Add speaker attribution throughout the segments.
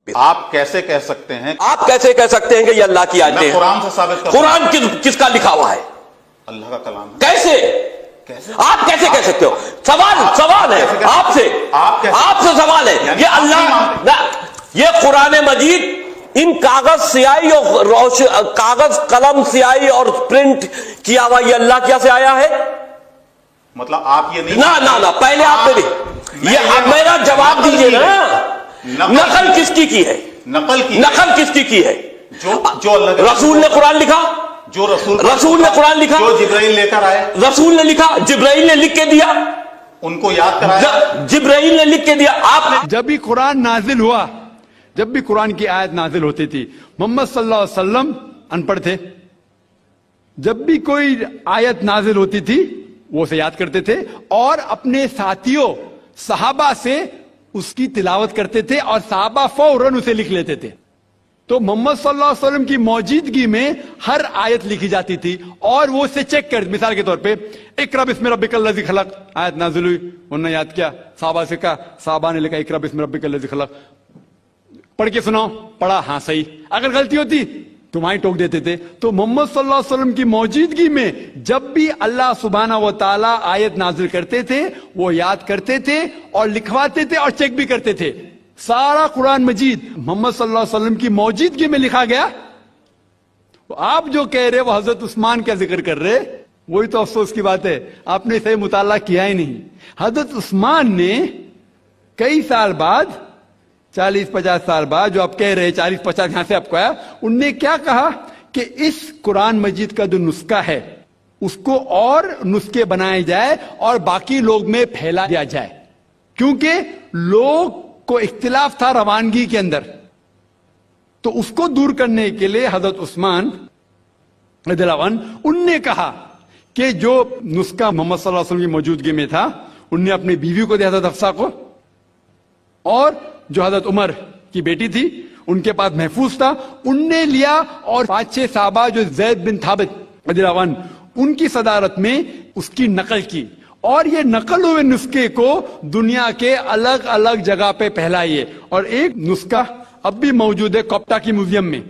Speaker 1: آپ کیسے کہہ سکتے ہیں
Speaker 2: کہ یہ اللہ کی آیتیں ہیں؟
Speaker 1: قرآن سے ثابت کرتا ہوں۔
Speaker 2: قرآن کس کا لکھا ہوا ہے؟
Speaker 1: اللہ کا کلام ہے۔
Speaker 2: کیسے آپ کیسے کہہ سکتے ہو؟ سوال ہے آپ سے سوال ہے، یہ اللہ، یہ قرآن مجید ان کاغذ سیاہی اور کاغذ قلم سیاہی اور پرنٹ کیا ہوا یہ اللہ کیا سے آیا ہے؟
Speaker 1: مطلب آپ یہ نہیں،
Speaker 2: نہ پہلے آپ نے یہ میرا جواب دیجئے نا، نقل کس کی ہے؟ نقل کس کی ہے؟
Speaker 1: جو اللہ
Speaker 2: رسول نے قرآن لکھا،
Speaker 1: جو
Speaker 2: رسول نے قرآن لکھا،
Speaker 1: جو جبرائیل لے کر آئے،
Speaker 2: رسول نے لکھا، جبرائیل نے لکھ کے دیا،
Speaker 1: ان کو یاد کرایا،
Speaker 2: جبرائیل نے لکھ کے دیا۔ آپ نے
Speaker 3: جب بھی قرآن نازل ہوا، جب بھی قرآن کی آیت نازل ہوتی تھی، محمد صلی اللہ علیہ وسلم ان پڑھ تھے، جب بھی کوئی آیت نازل ہوتی تھی وہ اسے یاد کرتے تھے اور اپنے ساتھیوں صحابہ سے اس کی تلاوت کرتے تھے اور صحابہ فوراً اسے لکھ لیتے تھے۔ تو محمد صلی اللہ علیہ وسلم کی موجودگی میں ہر آیت لکھی جاتی تھی اور وہ اسے چیک کرتے، مثال کے طور پہ اقرأ بسم ربک الذی خلق آیت نازل ہوئی، انہوں نے یاد کیا، صحابہ سے کہا، صحابہ نے لکھا اقرأ بسم ربک الذی خلق، پڑھ کے سناؤ، پڑھا، ہاں صحیح، اگر غلطی ہوتی تمہاری ٹوک دیتے تھے۔ تو محمد صلی اللہ علیہ وسلم کی موجودگی میں جب بھی اللہ سبحانہ و تعالی آیت نازل کرتے تھے وہ یاد کرتے تھے اور لکھواتے تھے اور چیک بھی کرتے تھے۔ سارا قرآن مجید محمد صلی اللہ علیہ وسلم کی موجودگی میں لکھا گیا۔ آپ جو کہہ رہے وہ حضرت عثمان کا ذکر کر رہے، وہی تو افسوس کی بات ہے، آپ نے صحیح مطالعہ کیا ہی نہیں۔ حضرت عثمان نے کئی سال بعد، 40-50 سال بعد، جو آپ کہہ رہے 40-50 یہاں سے آپ کو آیا، ان نے کیا کہا کہ اس قرآن مجید کا جو نسخہ ہے اس کو اور نسخے بنائے جائے اور باقی لوگ میں پھیلا دیا جائے، کیونکہ لوگ کو اختلاف تھا روانگی کے اندر۔ تو اس کو دور کرنے کے لیے حضرت عثمان رضی اللہ عنہ ان نے کہا کہ جو نسخہ محمد صلی اللہ علیہ وسلم کی موجودگی میں تھا ان نے اپنی بیوی کو دیا، حضرت حفصہ کو، اور جو حضرت عمر کی بیٹی تھی ان کے پاس محفوظ تھا، ان نے لیا، اور 5-6 صحابہ جو زید بن ثابت رضی اللہ عنہ ان کی صدارت میں اس کی نقل کی، اور یہ نقل ہوئے نسخے کو دنیا کے الگ الگ جگہ پہ پھیلائیے۔ اور ایک نسخہ اب بھی موجود ہے کوپٹا کی میوزیم میں،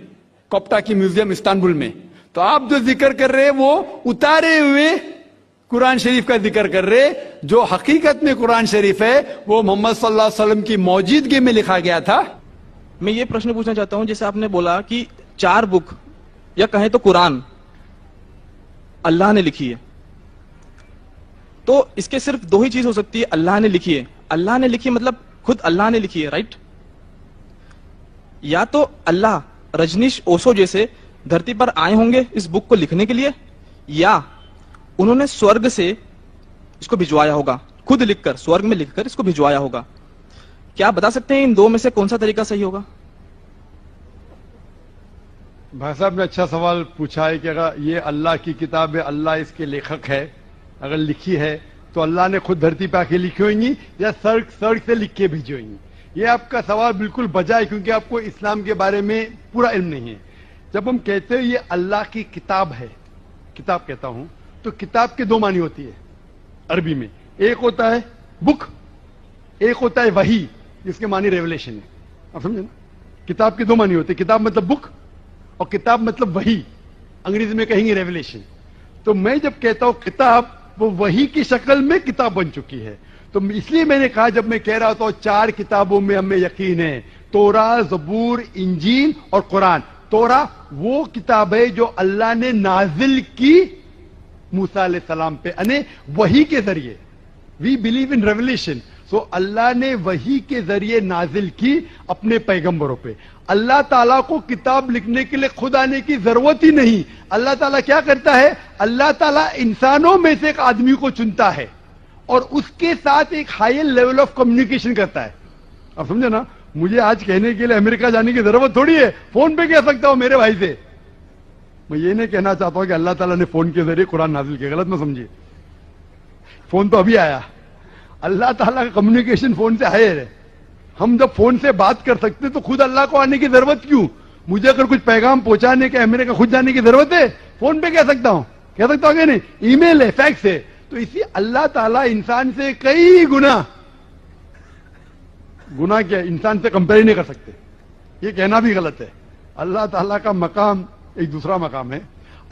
Speaker 3: کوپٹا کی میوزیم استنبول میں۔ تو آپ جو ذکر کر رہے وہ اتارے ہوئے قرآن شریف کا ذکر کر رہے، جو حقیقت میں قرآن شریف ہے وہ محمد صلی اللہ علیہ وسلم کی موجودگی میں لکھا گیا تھا۔
Speaker 4: میں یہ پرشن پوچھنا چاہتا ہوں، جیسے آپ نے بولا کہ 4 بک یا کہیں تو قرآن اللہ نے لکھی ہے، تو اس کے صرف 2 ہی چیز ہو سکتی ہے، اللہ نے لکھی ہے، اللہ نے لکھی مطلب خود اللہ نے لکھی ہے، رائٹ؟ یا تو اللہ رجنیش اوشو جیسے دھرتی پر آئے ہوں گے اس بک کو لکھنے کے لیے، یا انہوں نے سورگ سے اس کو بھجوایا ہوگا، خود لکھ کر، سورگ میں لکھ کر اس کو بھجوایا ہوگا۔ کیا آپ بتا سکتے ہیں ان 2 میں سے کون سا طریقہ صحیح ہوگا؟
Speaker 3: بھائی صاحب نے اچھا سوال پوچھا ہے کہ اگر یہ اللہ کی کتاب ہے، اللہ اس کے لیکھک ہے، اگر لکھی ہے تو اللہ نے خود دھرتی پہ آ کے لکھی ہوئیں گی یا سڑک سے لکھ کے بھیجی ہوئیں گی؟ یہ آپ کا سوال بالکل بجا ہے، کیونکہ آپ کو اسلام کے بارے میں پورا علم نہیں ہے۔ جب ہم کہتے ہیں یہ اللہ کی کتاب ہے، کتاب کہتا ہوں، تو کتاب کے 2 معنی ہوتی ہے عربی میں، ایک ہوتا ہے بک، ایک ہوتا ہے وحی، جس کے معنی ریولیشن ہے۔ آپ سمجھے نا؟ کتاب کے 2 معنی ہوتے ہیں، کتاب مطلب بک اور کتاب مطلب وحی، انگریزی میں کہیں گے ریولیشن۔ تو میں جب کہتا ہوں کتاب، وہ وحی کی شکل میں کتاب بن چکی ہے۔ تو اس لیے میں نے کہا، جب میں کہہ رہا تھا 4 کتابوں میں ہمیں یقین ہے، توراہ، زبور، انجیل اور قرآن۔ توراہ وہ کتاب ہے جو اللہ نے نازل کی موسیٰ علیہ السلام پہ، یعنی وحی کے ذریعے۔ وی بلیو ان ریولیشن، سو اللہ نے وحی کے ذریعے نازل کی اپنے پیغمبروں پہ۔ اللہ تعالیٰ کو کتاب لکھنے کے لیے خود آنے کی ضرورت ہی نہیں۔ اللہ تعالیٰ کیا کرتا ہے؟ اللہ تعالیٰ انسانوں میں سے ایک آدمی کو چنتا ہے اور اس کے ساتھ ایک ہائی لیول آف کمیونیکیشن کرتا ہے۔ آپ سمجھے نا؟ مجھے آج کہنے کے لیے امریکہ جانے کی ضرورت تھوڑی ہے، فون پہ کہہ سکتا ہوں میرے بھائی سے۔ میں یہ نہیں کہنا چاہتا ہوں کہ اللہ تعالیٰ نے فون کے ذریعے قرآن نازل کیا، غلط نہ سمجھیے، فون تو ابھی آیا۔ اللہ تعالیٰ کا کمیونیکیشن فون سے ہے۔ ہم جب فون سے بات کر سکتے تو خود اللہ کو آنے کی ضرورت کیوں؟ مجھے اگر کچھ پیغام پہنچانے کے امریکہ خود جانے کی ضرورت ہے؟ فون پہ کہہ سکتا ہوں کہ نہیں، ای میل ہے، فیکس ہے۔ تو اسی اللہ تعالیٰ انسان سے کئی گنا کیا انسان سے کمپیئر نہیں کر سکتے، یہ کہنا بھی غلط ہے. اللہ تعالیٰ کا مقام ایک دوسرا مقام ہے.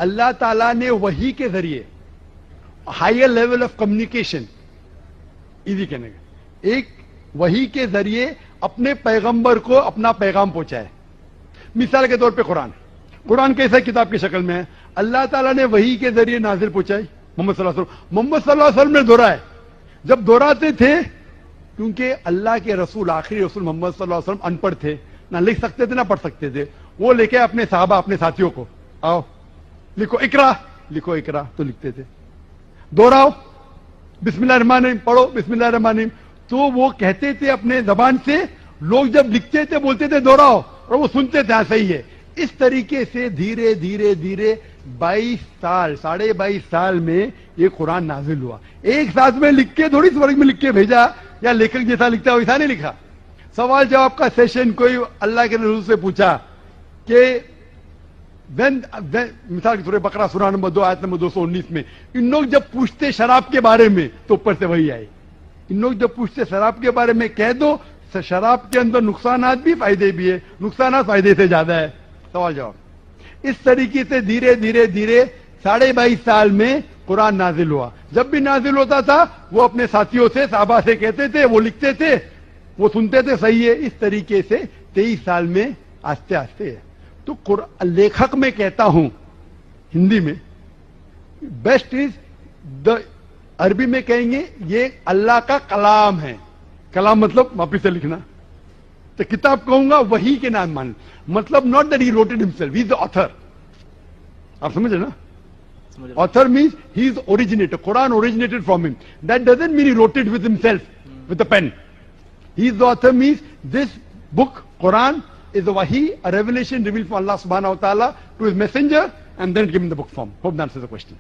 Speaker 3: اللہ تعالیٰ نے وحی کے ذریعے higher level of communication easy کہنے کا ایک وحی کے ذریعے اپنے پیغمبر کو اپنا پیغام پہنچائے. مثال کے طور پہ قرآن کیسا کتاب کی شکل میں ہے. اللہ تعالیٰ نے وحی کے ذریعے نازل پہنچائی محمد صلی اللہ علیہ وسلم. محمد صلی اللہ علیہ وسلم نے دہرایا. جب دہراتے تھے کیونکہ اللہ کے رسول آخری رسول محمد صلی اللہ علیہ وسلم ان پڑھ تھے, نہ لکھ سکتے تھے نہ پڑھ سکتے تھے. وہ لے کے اپنے صحابہ اپنے ساتھیوں کو آؤ لکھو اقرا, لکھو اقرا تو لکھتے تھے. دوہراؤ بسم اللہ الرحمن الرحیم, پڑھو بسم اللہ الرحمن الرحیم. تو وہ کہتے تھے اپنے زبان سے, لوگ جب لکھتے تھے بولتے تھے دوہراؤ, اور وہ سنتے تھے ہاں صحیح ہے. اس طریقے سے دھیرے دھیرے دھیرے 22 سال 22.5 سال میں یہ قرآن نازل ہوا. ایک ساتھ میں لکھ کے تھوڑی سی ورق میں لکھ کے بھیجا, یا لیکھک جیسا لکھتا ہے ویسا نہیں لکھا. سوال جواب کا سیشن کوئی اللہ کے رسول سے پوچھا کہ مثال کے سورہ بقرہ سورہ نمبر 2 آیت نمبر 219 میں ان لوگ جب پوچھتے شراب کے بارے میں تو اوپر سے وہی آئے. ان لوگ جب پوچھتے شراب کے بارے میں کہہ دو شراب کے اندر نقصانات بھی فائدے بھی ہے, نقصانات فائدے سے زیادہ ہے. سوال جواب اس طریقے سے دھیرے دھیرے دھیرے 22.5 سال میں قرآن نازل ہوا. جب بھی نازل ہوتا تھا وہ اپنے ساتھیوں سے صحابہ سے کہتے تھے, وہ لکھتے تھے, وہ سنتے تھے, صحیح ہے. اس طریقے سے 23 سال میں آہستہ آہستہ. تو لیکھک میں کہتا ہوں ہندی میں بیسٹ از دا, عربی میں کہیں گے یہ اللہ کا کلام ہے. کلام مطلب واپس سے لکھنا. تو کتاب کہوں گا وہی کے نام مان, مطلب not that he wrote it himself, he is the author. آپ سمجھ رہے نا, author means he is originator. Quran originated from him. That doesn't mean he wrote it with himself with a pen. He is the author means this book Quran is a wahi, a revelation revealed from Allah subhanahu wa ta'ala to his messenger, and then given the book form. Hope that answers the question.